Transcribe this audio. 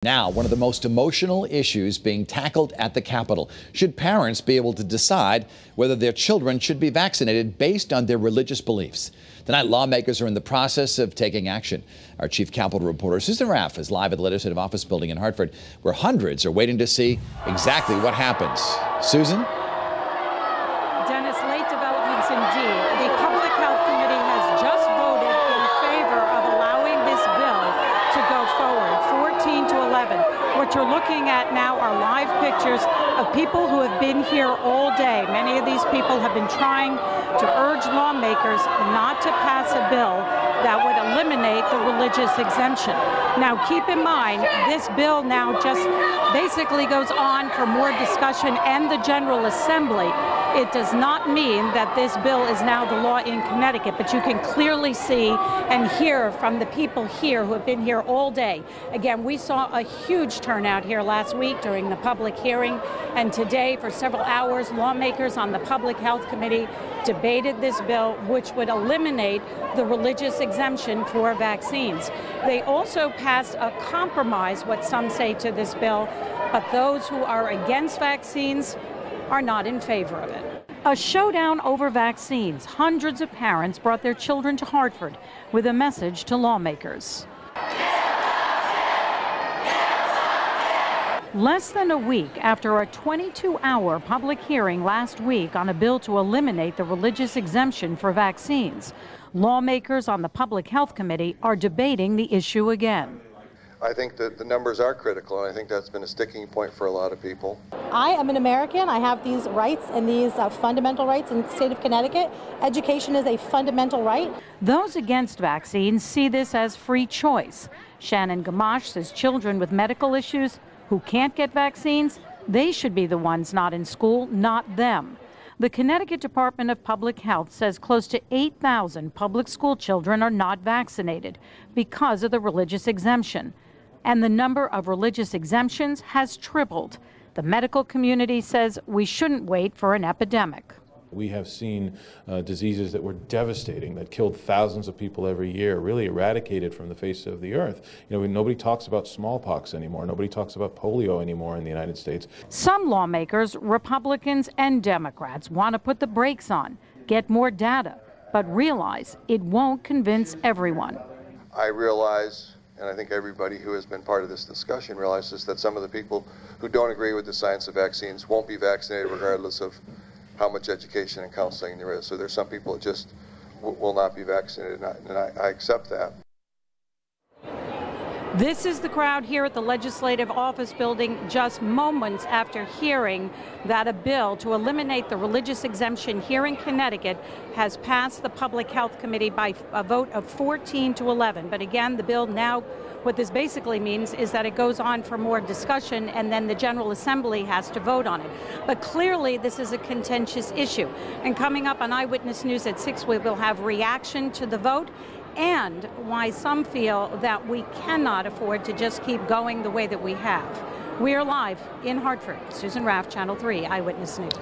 Now, one of the most emotional issues being tackled at the Capitol. Should parents be able to decide whether their children should be vaccinated based on their religious beliefs? Tonight, lawmakers are in the process of taking action. Our chief Capitol reporter, Susan Raff, is live at the Legislative Office Building in Hartford, where hundreds are waiting to see exactly what happens. Susan? Dennis, late developments indeed. The Public Health Committee has just voted in favor of allowing this bill to go forward, 14 to 11. What you're looking at now are live pictures of people who have been here all day. Many of these people have been trying to urge lawmakers not to pass a bill that would eliminate the religious exemption. Now, keep in mind, this bill now just basically goes on for more discussion and the General Assembly. It does not mean that this bill is now the law in Connecticut, but you can clearly see and hear from the people here who have been here all day. Again, we saw a huge turnout here last week during the public hearing, and today for several hours, lawmakers on the Public Health Committee debated this bill, which would eliminate the religious exemption for vaccines. They also passed a compromise, what some say, to this bill, but those who are against vaccines are not in favor of it. A showdown over vaccines. Hundreds of parents brought their children to Hartford with a message to lawmakers. Less than a week after a 22-hour public hearing last week on a bill to eliminate the religious exemption for vaccines, lawmakers on the Public Health Committee are debating the issue again. I think that the numbers are critical, and I think that's been a sticking point for a lot of people. I am an American. I have these rights and these fundamental rights in the state of Connecticut. Education is a fundamental right. Those against vaccines see this as free choice. Shannon Gamache says children with medical issues who can't get vaccines, they should be the ones not in school, not them. The Connecticut Department of Public Health says close to 8,000 public school children are not vaccinated because of the religious exemption. And the number of religious exemptions has tripled. The medical community says we shouldn't wait for an epidemic. We have seen diseases that were devastating, that killed thousands of people every year, really eradicated from the face of the earth. You know, nobody talks about smallpox anymore. Nobody talks about polio anymore in the United States. Some lawmakers, Republicans and Democrats, want to put the brakes on, get more data, but realize it won't convince everyone. I realize, and I think everybody who has been part of this discussion realizes, that some of the people who don't agree with the science of vaccines won't be vaccinated regardless of how much education and counseling there is. So there's some people that just will not be vaccinated, and I accept that. This is the crowd here at the Legislative Office Building just moments after hearing that a bill to eliminate the religious exemption here in Connecticut has passed the Public Health Committee by a vote of 14 to 11. But again, the bill now, what this basically means is that it goes on for more discussion and then the General Assembly has to vote on it. But clearly this is a contentious issue. And coming up on Eyewitness News at 6, we will have reaction to the vote and why some feel that we cannot afford to just keep going the way that we have. We are live in Hartford. Susan Raff, Channel 3 Eyewitness News.